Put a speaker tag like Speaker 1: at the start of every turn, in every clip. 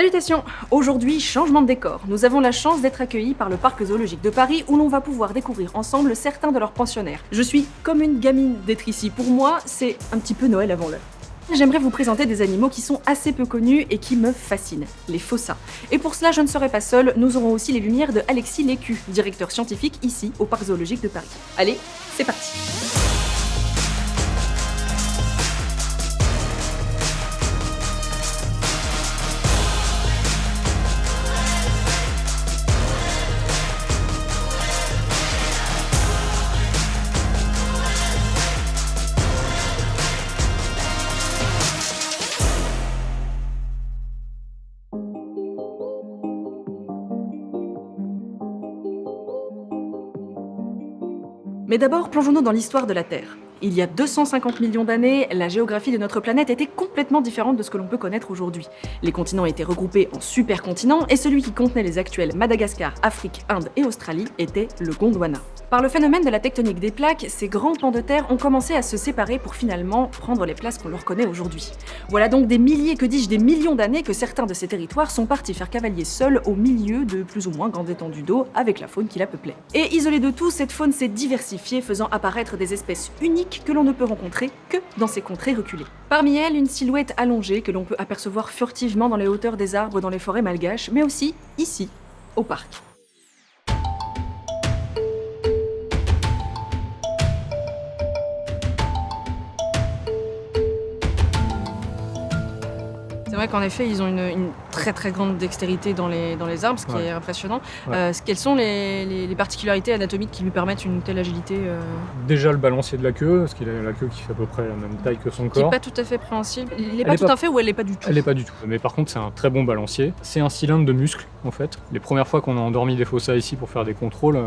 Speaker 1: Salutations! Aujourd'hui, changement de décor. Nous avons la chance d'être accueillis par le Parc Zoologique de Paris où l'on va pouvoir découvrir ensemble certains de leurs pensionnaires. Je suis comme une gamine d'être ici. Pour moi, c'est un petit peu Noël avant l'heure. J'aimerais vous présenter des animaux qui sont assez peu connus et qui me fascinent, les fossas. Et pour cela, je ne serai pas seule, nous aurons aussi les lumières de Alexis Lécu, directeur scientifique ici au Parc Zoologique de Paris. Allez, c'est parti! Mais d'abord, plongeons-nous dans l'histoire de la Terre. Il y a 250 millions d'années, la géographie de notre planète était complètement différente de ce que l'on peut connaître aujourd'hui. Les continents étaient regroupés en supercontinents et celui qui contenait les actuels Madagascar, Afrique, Inde et Australie était le Gondwana. Par le phénomène de la tectonique des plaques, ces grands pans de terre ont commencé à se séparer pour finalement prendre les places qu'on leur connaît aujourd'hui. Voilà donc des milliers, que dis-je, des millions d'années que certains de ces territoires sont partis faire cavalier seuls au milieu de plus ou moins grandes étendues d'eau avec la faune qui la peuplait. Et isolée de tout, cette faune s'est diversifiée, faisant apparaître des espèces uniques que l'on ne peut rencontrer que dans ces contrées reculées. Parmi elles, une silhouette allongée que l'on peut apercevoir furtivement dans les hauteurs des arbres dans les forêts malgaches, mais aussi ici, au parc. C'est vrai qu'en effet, ils ont une très très grande dextérité dans les arbres, ce qui est impressionnant. Quelles sont les particularités anatomiques qui lui permettent une telle agilité
Speaker 2: Déjà le balancier de la queue, parce qu'il a la queue qui fait à peu près la même taille que son corps.
Speaker 1: Qui n'est pas tout à fait préhensible. Il n'est pas tout à fait ou elle n'est pas du tout?
Speaker 2: Elle n'est pas du tout. Mais par contre, c'est un très bon balancier. C'est un cylindre de muscles, en fait. Les premières fois qu'on a endormi des fossas ici pour faire des contrôles,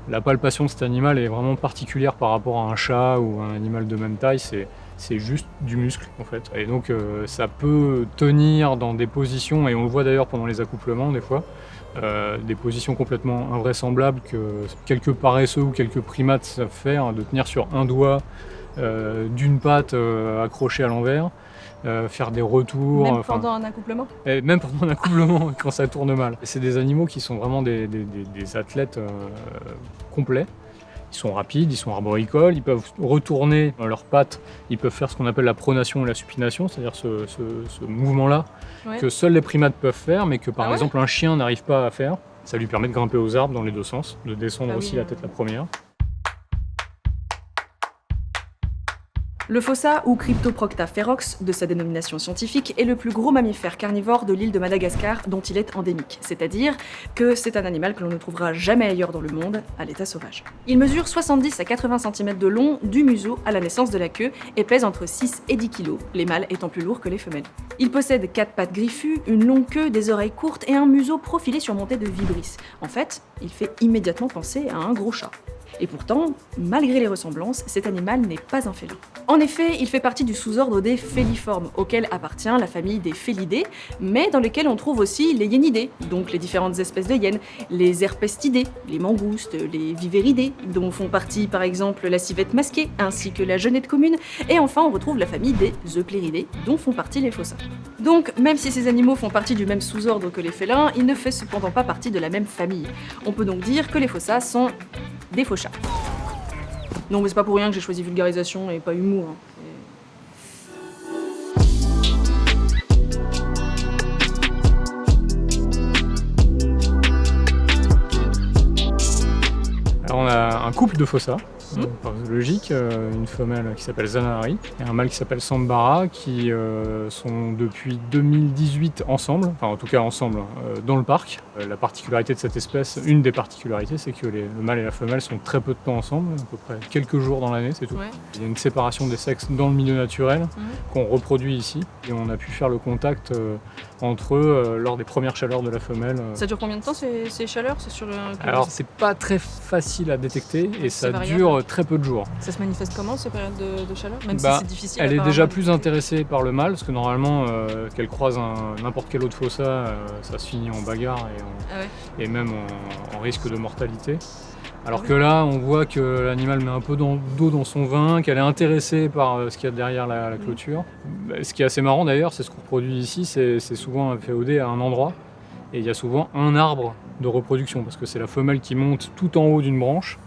Speaker 2: la palpation de cet animal est vraiment particulière par rapport à un chat ou à un animal de même taille. C'est juste du muscle en fait. Et donc ça peut tenir dans des positions, et on le voit d'ailleurs pendant les accouplements des fois, des positions complètement invraisemblables que quelques paresseux ou quelques primates savent faire, de tenir sur un doigt d'une patte accrochée à l'envers, faire des retours.
Speaker 1: Même pendant un accouplement?
Speaker 2: Même pendant un accouplement quand ça tourne mal. C'est des animaux qui sont vraiment des athlètes complets. Ils sont rapides, ils sont arboricoles, ils peuvent retourner leurs pattes, ils peuvent faire ce qu'on appelle la pronation et la supination, c'est-à-dire ce mouvement-là que seuls les primates peuvent faire, mais que par exemple un chien n'arrive pas à faire. Ça lui permet de grimper aux arbres dans les deux sens, de descendre aussi la tête la première.
Speaker 1: Le fossa, ou Cryptoprocta ferox, de sa dénomination scientifique, est le plus gros mammifère carnivore de l'île de Madagascar dont il est endémique, c'est-à-dire que c'est un animal que l'on ne trouvera jamais ailleurs dans le monde, à l'état sauvage. Il mesure 70 à 80 cm de long du museau à la naissance de la queue et pèse entre 6 et 10 kg, les mâles étant plus lourds que les femelles. Il possède 4 pattes griffues, une longue queue, des oreilles courtes et un museau profilé surmonté de vibrisses. En fait, il fait immédiatement penser à un gros chat. Et pourtant, malgré les ressemblances, cet animal n'est pas un félin. En effet, il fait partie du sous-ordre des féliformes, auquel appartient la famille des félidés, mais dans lesquels on trouve aussi les hyénidés, donc les différentes espèces de hyènes, les herpestidés, les mangoustes, les vivéridés, dont font partie par exemple la civette masquée, ainsi que la genette commune, et enfin on retrouve la famille des eupléridés, dont font partie les fossas. Donc, même si ces animaux font partie du même sous-ordre que les félins, ils ne font cependant pas partie de la même famille. On peut donc dire que les fossas sont des faux chats. Non mais c'est pas pour rien que j'ai choisi vulgarisation et pas humour.
Speaker 2: Alors on a un couple de fossas, par zoologique, une femelle qui s'appelle Zanahari et un mâle qui s'appelle Sambara, qui sont depuis 2018 ensemble, enfin en tout cas ensemble, dans le parc. La particularité de cette espèce, une des particularités, c'est que le mâle et la femelle sont très peu de temps ensemble, à peu près quelques jours dans l'année, c'est tout. Il y a une séparation des sexes dans le milieu naturel qu'on reproduit ici, et on a pu faire le contact entre eux lors des premières chaleurs de la femelle.
Speaker 1: Ça dure combien de temps ces chaleurs?
Speaker 2: Alors c'est pas très facile à détecter et ça
Speaker 1: variable.
Speaker 2: dure sur très peu de jours.
Speaker 1: Ça se manifeste comment, cette période de chaleur? Même si
Speaker 2: Bah,
Speaker 1: c'est difficile.
Speaker 2: elle est
Speaker 1: apparemment,
Speaker 2: déjà
Speaker 1: de
Speaker 2: plus
Speaker 1: lutter.
Speaker 2: intéressée par le mâle, parce que normalement, qu'elle croise n'importe quel autre fossa, ça se finit en bagarre
Speaker 1: Ah ouais.
Speaker 2: et même en risque de mortalité. Alors
Speaker 1: Ah oui.
Speaker 2: que là, on voit que l'animal met un peu d'eau dans son vin, qu'elle est intéressée par ce qu'il y a derrière la clôture. Ce qui est assez marrant d'ailleurs, c'est ce qu'on reproduit ici, c'est souvent féodé à un endroit. Et il y a souvent un arbre de reproduction, parce que c'est la femelle qui monte tout en haut d'une branche.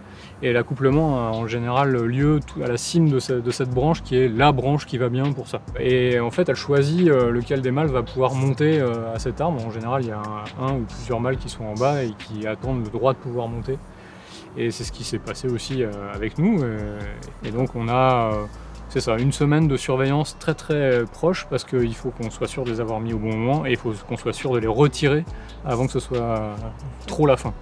Speaker 2: Et l'accouplement a en général lieu à la cime de cette branche, qui est la branche qui va bien pour ça. Et en fait, elle choisit lequel des mâles va pouvoir monter à cet arbre. En général, il y a un ou plusieurs mâles qui sont en bas et qui attendent le droit de pouvoir monter. Et c'est ce qui s'est passé aussi avec nous. Et donc on a, c'est ça, une semaine de surveillance très très proche, parce qu'il faut qu'on soit sûr de les avoir mis au bon moment et il faut qu'on soit sûr de les retirer avant que ce soit trop la fin.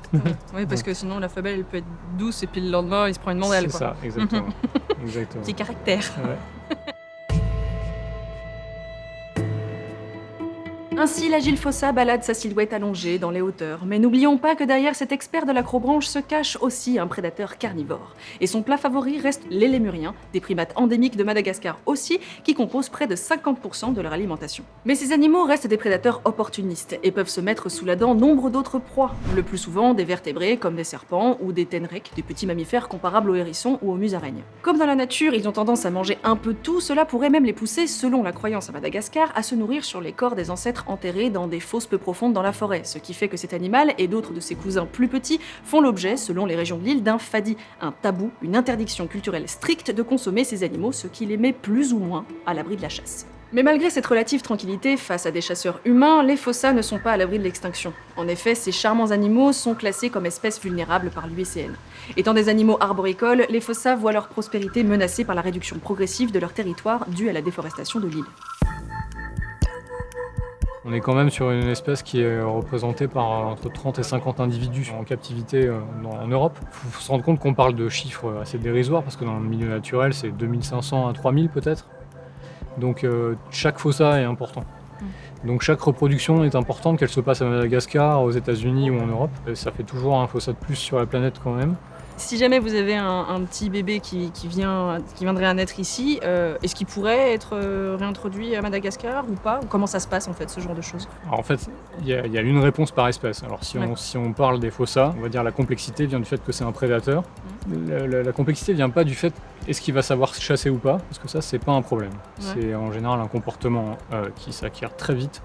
Speaker 1: Oui, parce que sinon la femelle elle peut être douce et puis le lendemain il se prend une mandale.
Speaker 2: C'est
Speaker 1: Quoi.
Speaker 2: ça, exactement. Exactement.
Speaker 1: Petit caractère.
Speaker 2: Ouais.
Speaker 1: Ainsi, l'agile fossa balade sa silhouette allongée dans les hauteurs. Mais n'oublions pas que derrière cet expert de l'acrobranche se cache aussi un prédateur carnivore. Et son plat favori reste les lémuriens, des primates endémiques de Madagascar aussi, qui composent près de 50% de leur alimentation. Mais ces animaux restent des prédateurs opportunistes et peuvent se mettre sous la dent nombre d'autres proies, le plus souvent des vertébrés comme des serpents ou des ténrecs, des petits mammifères comparables aux hérissons ou aux musaraignes. Comme dans la nature, ils ont tendance à manger un peu tout, cela pourrait même les pousser, selon la croyance à Madagascar, à se nourrir sur les corps des ancêtres enterrés dans des fosses peu profondes dans la forêt, ce qui fait que cet animal et d'autres de ses cousins plus petits font l'objet, selon les régions de l'île, d'un fadi, un tabou, une interdiction culturelle stricte de consommer ces animaux, ce qui les met plus ou moins à l'abri de la chasse. Mais malgré cette relative tranquillité face à des chasseurs humains, les fossas ne sont pas à l'abri de l'extinction. En effet, ces charmants animaux sont classés comme espèces vulnérables par l'UICN. Étant des animaux arboricoles, les fossas voient leur prospérité menacée par la réduction progressive de leur territoire due à la déforestation de l'île.
Speaker 2: On est quand même sur une espèce qui est représentée par entre 30 et 50 individus en captivité en Europe. Il faut se rendre compte qu'on parle de chiffres assez dérisoires, parce que dans le milieu naturel, c'est 2500 à 3000 peut-être. Donc chaque fossa est important. Donc chaque reproduction est importante, qu'elle se passe à Madagascar, aux États-Unis ou en Europe. Et ça fait toujours un fossa de plus sur la planète quand même.
Speaker 1: Si jamais vous avez un petit bébé qui viendrait à naître ici, est-ce qu'il pourrait être réintroduit à Madagascar ou pas? Ou comment ça se passe en fait, ce genre de choses?
Speaker 2: Alors en fait, il y a une réponse par espèce. Alors si on parle des fossas, on va dire la complexité vient du fait que c'est un prédateur. La complexité vient pas du fait est-ce qu'il va savoir chasser ou pas, parce que ça c'est pas un problème. C'est en général un comportement qui s'acquiert très vite.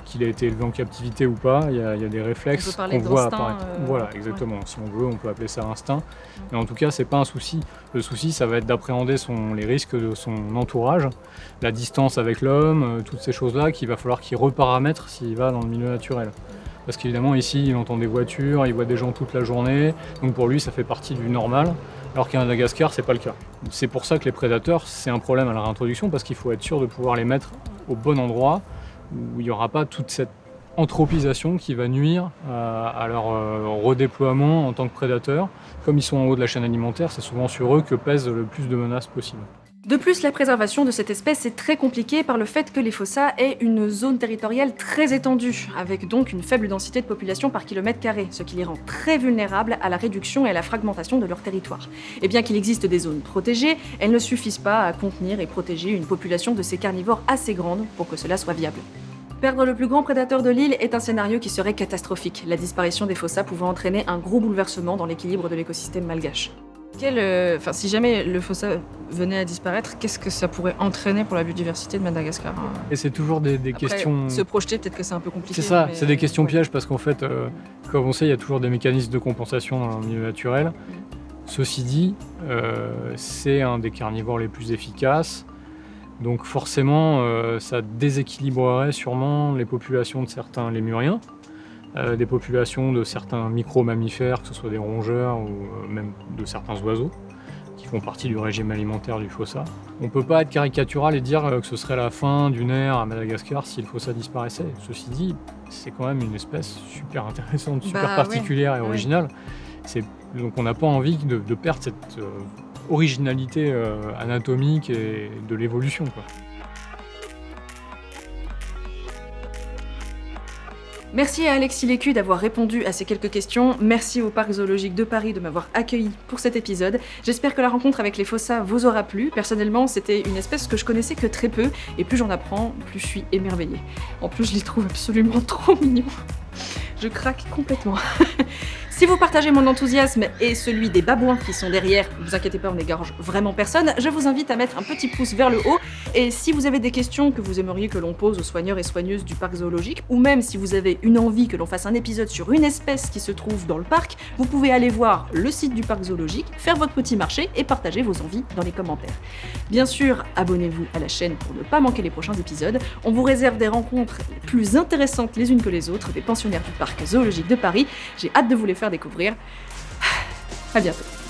Speaker 2: Qu'il a été élevé en captivité ou pas, il y a des réflexes qu'on voit apparaître. Voilà, exactement. Si on veut, on peut appeler ça instinct. Mais en tout cas, c'est pas un souci. Le souci, ça va être d'appréhender les risques de son entourage, la distance avec l'homme, toutes ces choses-là qu'il va falloir qu'il reparamètre s'il va dans le milieu naturel. Parce qu'évidemment, ici, il entend des voitures, il voit des gens toute la journée, donc pour lui, ça fait partie du normal. Alors qu'à Madagascar, c'est pas le cas. C'est pour ça que les prédateurs, c'est un problème à la réintroduction, parce qu'il faut être sûr de pouvoir les mettre au bon endroit, où il n'y aura pas toute cette anthropisation qui va nuire à leur redéploiement en tant que prédateurs. Comme ils sont en haut de la chaîne alimentaire, c'est souvent sur eux que pèse le plus de menaces possibles.
Speaker 1: De plus, la préservation de cette espèce est très compliquée par le fait que les fossas aient une zone territoriale très étendue, avec donc une faible densité de population par kilomètre carré, ce qui les rend très vulnérables à la réduction et à la fragmentation de leur territoire. Et bien qu'il existe des zones protégées, elles ne suffisent pas à contenir et protéger une population de ces carnivores assez grande pour que cela soit viable. Perdre le plus grand prédateur de l'île est un scénario qui serait catastrophique, la disparition des fossas pouvant entraîner un gros bouleversement dans l'équilibre de l'écosystème malgache. Si jamais le fossa venait à disparaître, qu'est-ce que ça pourrait entraîner pour la biodiversité de Madagascar?
Speaker 2: Et c'est toujours des
Speaker 1: Après,
Speaker 2: questions...
Speaker 1: Se projeter, peut-être que c'est un peu compliqué.
Speaker 2: C'est ça,
Speaker 1: mais...
Speaker 2: c'est des questions pièges, parce qu'en fait, comme on sait, il y a toujours des mécanismes de compensation dans le milieu naturel. Ceci dit, c'est un des carnivores les plus efficaces. Donc forcément, ça déséquilibrerait sûrement les populations de certains lémuriens, des populations de certains micro-mammifères, que ce soit des rongeurs ou même de certains oiseaux, qui font partie du régime alimentaire du fossa. On ne peut pas être caricatural et dire que ce serait la fin d'une ère à Madagascar si le fossa disparaissait. Ceci dit, c'est quand même une espèce super intéressante, super particulière et originale. Donc on n'a pas envie de perdre cette originalité anatomique et de l'évolution, quoi.
Speaker 1: Merci à Alexis Lécu d'avoir répondu à ces quelques questions. Merci au Parc Zoologique de Paris de m'avoir accueilli pour cet épisode. J'espère que la rencontre avec les fossas vous aura plu. Personnellement, c'était une espèce que je connaissais que très peu, et plus j'en apprends, plus je suis émerveillée. En plus, je les trouve absolument trop mignons. Je craque complètement. Si vous partagez mon enthousiasme et celui des babouins qui sont derrière, ne vous inquiétez pas, on n'égorge vraiment personne, je vous invite à mettre un petit pouce vers le haut. Et si vous avez des questions que vous aimeriez que l'on pose aux soigneurs et soigneuses du parc zoologique, ou même si vous avez une envie que l'on fasse un épisode sur une espèce qui se trouve dans le parc, vous pouvez aller voir le site du parc zoologique, faire votre petit marché et partager vos envies dans les commentaires. Bien sûr, abonnez-vous à la chaîne pour ne pas manquer les prochains épisodes. On vous réserve des rencontres plus intéressantes les unes que les autres des pensionnaires du parc zoologique de Paris. J'ai hâte de vous les faire découvrir. À bientôt.